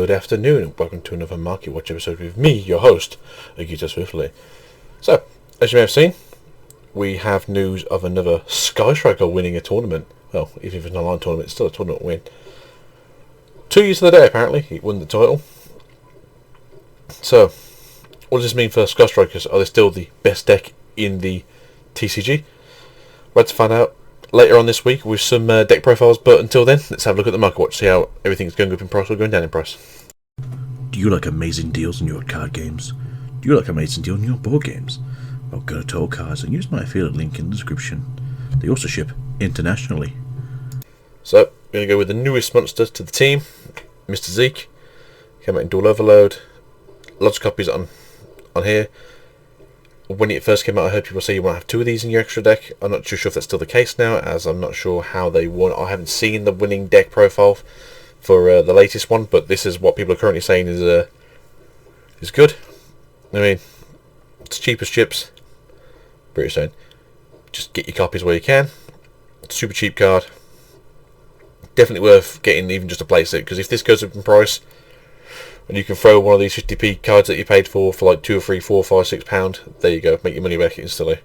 Good afternoon and welcome to another Market Watch episode with me, your host, Agita Swiftly. So, as you may have seen, we have news of another Sky Striker winning a tournament. Well, even if it's an online tournament, it's still a tournament win. 2 years to the day, apparently, he won the title. So, what does this mean for Sky Strikers? Are they still the best deck in the TCG? We're about to find out later on this week with some deck profiles, but until then, let's have a look at the Market Watch, see how everything's going up in price or going down in price. Do you like amazing deals on your card games? Do you like amazing deals on your board games? Well, go to Total Cards and use my affiliate link in the description. They also ship internationally. So, we're going to go with the newest monster to the team, Mr. Zeke. Came out in Dual Overload. Lots of copies on here. When it first came out, I heard people say you want to have 2 of these in your extra deck. I'm not too sure if that's still the case now, as I'm not sure how they won. I haven't seen the winning deck profile for the latest one, but this is what people are currently saying is good. I mean, it's cheap as chips. Pretty saying, just get your copies where you can. Super cheap card. Definitely worth getting, even just to place it, because if this goes up in price, and you can throw one of these 50p cards that you paid for like 2 or 3, 4, 5, £6. There you go, make your money back instantly.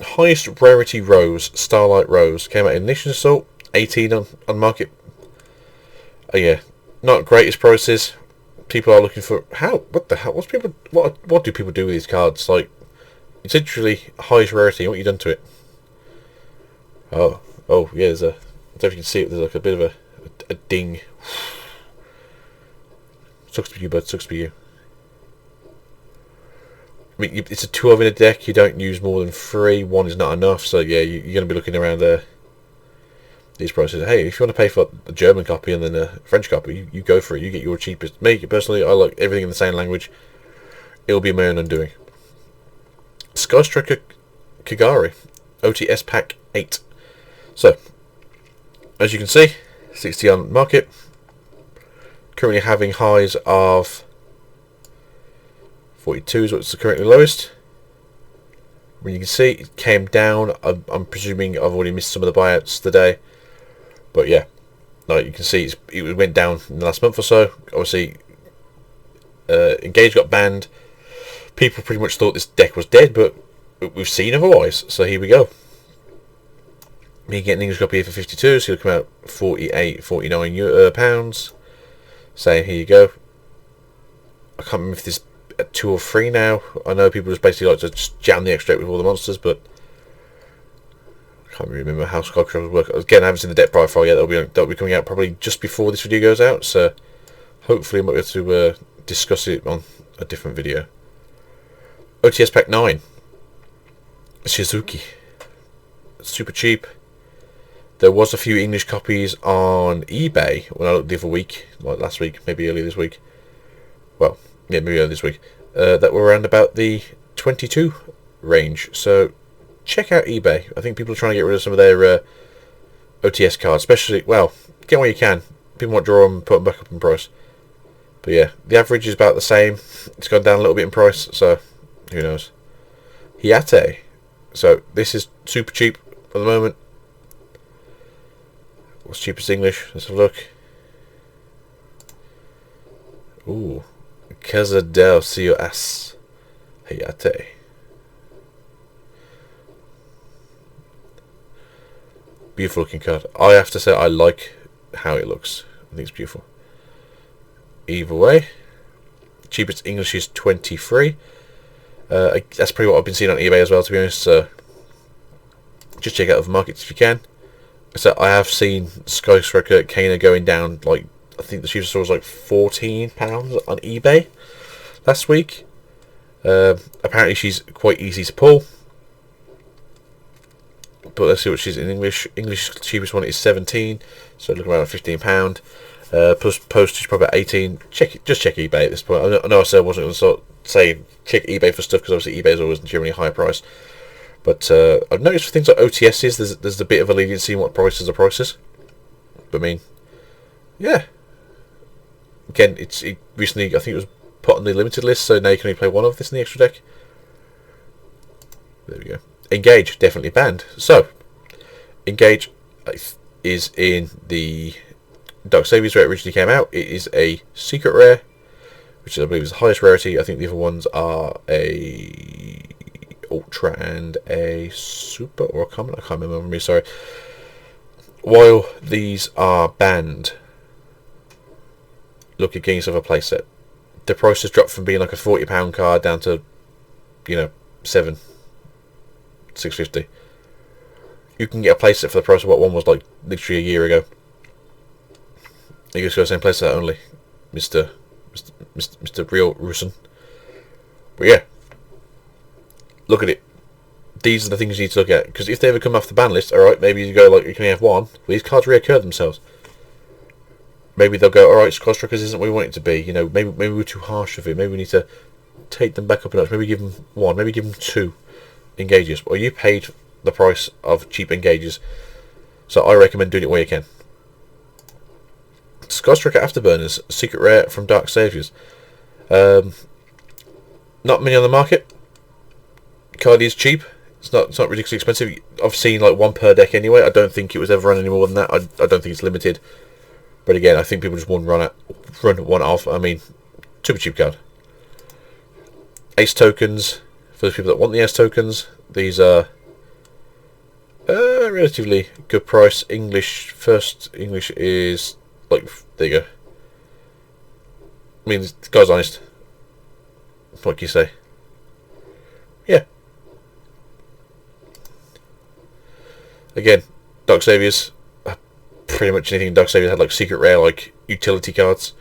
Highest rarity Roze, Starlight Roze, came out in Nation Assault, 18 on market. Oh yeah, not greatest prices. People are looking for what the hell? What do people do with these cards? Like, it's literally highest rarity. What have you done to it? Oh yeah. I don't know if you can see it. There's like a bit of a ding. Sucks for you, bud. Sucks for you. I mean, it's a 2 of in a deck. You don't use more than 3. 1 is not enough. So yeah, you're going to be looking around these prices. Hey, if you want to pay for a German copy and then a French copy, you go for it. You get your cheapest. Me personally, I like everything in the same language. It'll be my own undoing. Sky Striker Kagari, OTS Pack 8. So, as you can see, 60 on market. Currently having highs of 42 is what's currently lowest. When you can see, it came down. I'm presuming I've already missed some of the buyouts today. But yeah, like you can see, it went down in the last month or so. Obviously, Engage got banned. People pretty much thought this deck was dead, but we've seen otherwise. So here we go. You get an English copy here for 52, so it'll come out 48, 49 pounds. Saying here you go. I can't remember if this at 2 or 3 now. I know people just basically like to just jam the extract with all the monsters, but I can't really remember how Sky Striker work. Again, I haven't seen the deck profile yet. That'll be coming out probably just before this video goes out. So hopefully I might be able to discuss it on a different video. OTS Pack 9. Shizuku. Super cheap. There was a few English copies on eBay when I looked the other week, like last week, maybe earlier this week. Well, yeah, maybe earlier this week. That were around about the 22 range. So check out eBay. I think people are trying to get rid of some of their OTS cards, especially, well, get what you can. People might draw them, put them back up in price. But yeah, the average is about the same. It's gone down a little bit in price, so who knows. Hayate. So this is super cheap at the moment. What's cheapest English? Let's have a look. Ooh. Casa del COS. Hayate. Beautiful looking card. I have to say I like how it looks. I think it's beautiful. Either way. Cheapest English is 23. That's probably what I've been seeing on eBay as well, to be honest. So just check out other markets if you can. So I have seen Sky Striker Kaina going down, like, I think the cheapest store was like £14 on eBay last week. Apparently she's quite easy to pull. But let's see what she's in English. English cheapest one is 17, so looking around £15. Plus postage probably 18. Just check eBay at this point. I know I said I wasn't going to sort of say check eBay for stuff, because obviously eBay is always generally a higher price. But I've noticed for things like OTSs, there's a bit of a leniency in what prices are prices. But I mean, yeah. Again, it recently, I think it was put on the limited list, so now you can only play one of this in the extra deck. There we go. Engage, definitely banned. So, Engage is in the Dark Saviors, where it originally came out, it is a secret rare, which I believe is the highest rarity. I think the other ones are a ultra and a super or a common. I can't remember. Sorry. While these are banned, look at getting yourself a playset. The price has dropped from being like a £40 card down to, £6.50. You can get a playset for the price of what one was like literally a year ago. You just got the same playset only, Mr. Real Rusin. But yeah, look at it. These are the things you need to look at, because if they ever come off the ban list, alright, maybe you go like you can only have one. Well, these cards reoccur themselves. Maybe they'll go, alright, Sky Strikers isn't what we want it to be. Maybe we're too harsh with it. Maybe we need to take them back up a notch. Maybe give them one. Maybe give them two engages. Or you paid the price of cheap engages, so I recommend doing it where you can. Sky Striker Afterburners, secret rare from Dark Saviors. Not many on the market. Card is cheap. It's not ridiculously expensive. I've seen like one per deck anyway. I don't think it was ever run any more than that. I don't think it's limited. But again, I think people just want run one off. I mean, super cheap card. Ace tokens for the people that want the Ace tokens. These are relatively good price. English is like, there you go. I mean, the guy's honest. What can you say? Yeah. Again, Dark Saviors. Pretty much anything in Dark Saviors had like secret rare, like utility cards.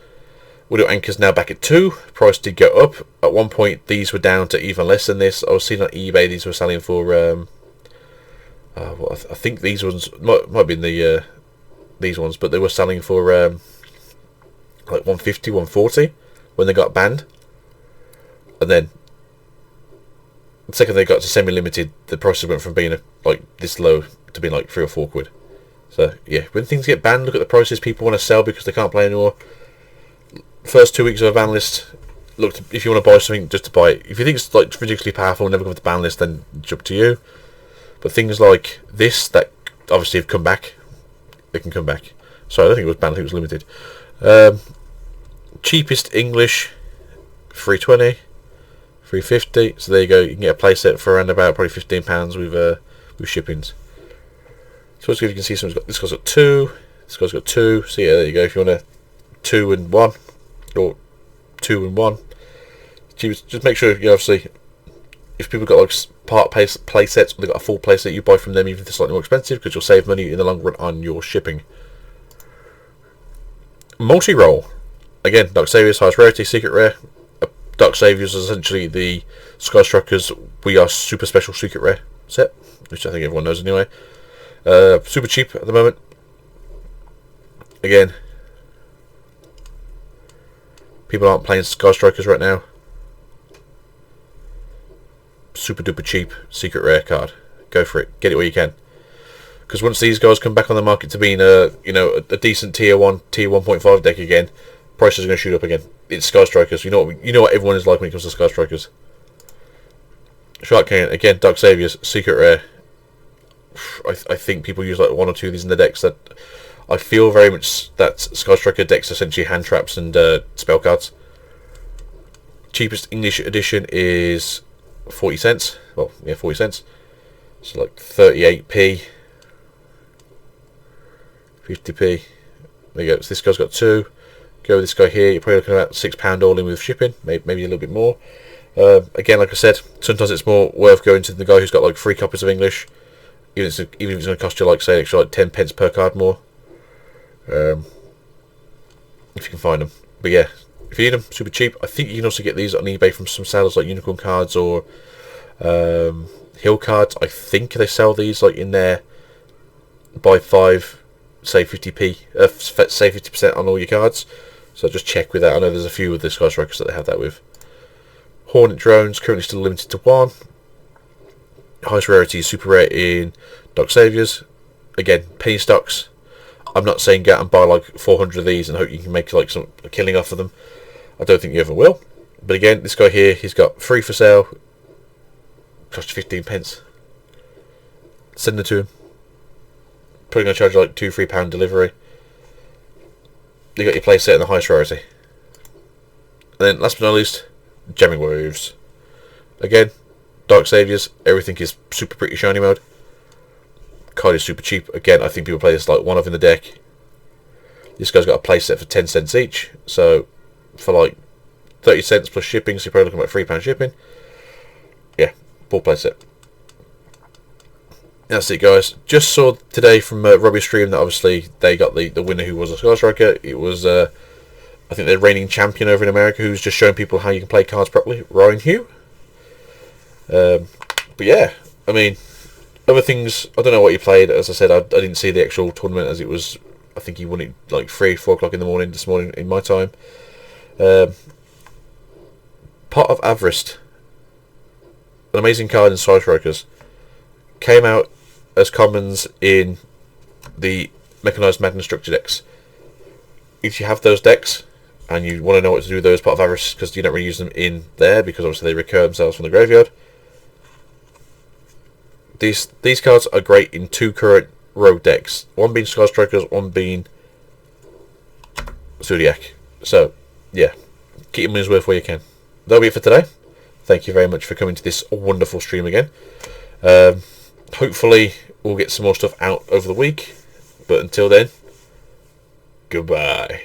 Widow Anchor's now back at 2. Price did go up. At one point, these were down to even less than this. I was seeing on eBay these were selling for. I think these ones might have been these ones, but they were selling for like 150, 140 when they got banned. And then the second they got to semi-limited, the prices went from being like this low to being like £3 or £4. So yeah, when things get banned, look at the prices people want to sell because they can't play anymore. First 2 weeks of a ban list, look if you want to buy something, just to buy it. If you think it's like ridiculously powerful and never go with the ban list, then it's up to you. But things like this that obviously have come back, they can come back. Sorry, I don't think it was banned, I think it was limited. Cheapest English, £3.20, £3.50. So there you go. You can get a playset for around about probably £15 with shippings. So as you can see, this guy's got 2. This guy's got 2. So yeah, there you go. If you want a 2 and 1 or 2 and 1, just make sure you obviously, if people got like part play sets or they got a full play set, you buy from them even if they're slightly more expensive because you'll save money in the long run on your shipping. Multirole. Again, Dark Saviors, highest rarity, secret rare. Dark Saviors is essentially the Sky Strikers We Are Super Special Secret Rare set, which I think everyone knows anyway. Super cheap at the moment. Again, people aren't playing Sky Strikers right now. Super duper cheap secret rare card. Go for it. Get it where you can. Because once these guys come back on the market to being a decent tier 1.5 deck again, prices are going to shoot up again. It's Sky Strikers. You know what everyone is like when it comes to Sky Strikers. Shark Canyon again. Dark Saviors secret rare. I think people use like 1 or 2 of these in the decks. That I feel very much that Sky Striker decks essentially hand traps and spell cards. Cheapest English edition is 40 cents. Well, yeah, 40 cents. So like 38p, 50p. There you go. So this guy's got 2. Go with this guy here. You're probably looking at about £6 all in with shipping, maybe a little bit more. Again, like I said, sometimes it's more worth going to the guy who's got like 3 copies of English. Even if it's going to cost you like say extra like 10 pence per card more, if you can find them. But yeah, if you need them, super cheap. I think you can also get these on eBay from some sellers like Unicorn Cards or Hill Cards. I think they sell these like in there. Buy 5, save 50p, save 50% on all your cards. So just check with that. I know there's a few of the Sky Strikers that they have that with. Hornet drones currently still limited to 1. Highest rarity is super rare in Dark Saviors. Again, penny stocks. I'm not saying go out and buy like 400 of these and hope you can make like a killing off of them. I don't think you ever will. But again, this guy here, he's got 3 for sale. Cost you 15 pence. Send it to him. Probably going to charge you like £2-3 delivery. you got your playset and the highest rarity. And then last but not least, Jamming Waves. Again, Dark Saviors, everything is super pretty shiny mode. Card is super cheap. Again, I think people play this like one of in the deck. This guy's got a playset for 10 cents each, so for like 30 cents plus shipping, so you're probably looking at £3 shipping. Yeah, ball playset. That's it, guys. Just saw today from Robbie's stream that obviously they got the winner who was a Sky Striker. It was, I think, the reigning champion over in America who's just showing people how you can play cards properly, Ryan Hugh. But yeah, I mean, other things, I don't know what he played. As I said, I didn't see the actual tournament as it was, I think he won it like 3-4 o'clock in the morning this morning in my time. Pot of Avarice, an amazing card in Sky Strikers, came out as commons in the Mechanized Madness structure decks. If you have those decks and you want to know what to do with those Pot of Avarice, because you don't really use them in there because obviously they recur themselves from the graveyard, these cards are great in two current rogue decks, one being Sky Strikers, one being Zodiac. So yeah, keep your money's worth where you can. That'll be it for today. Thank you very much for coming to this wonderful stream again. Hopefully we'll get some more stuff out over the week, but until then, goodbye.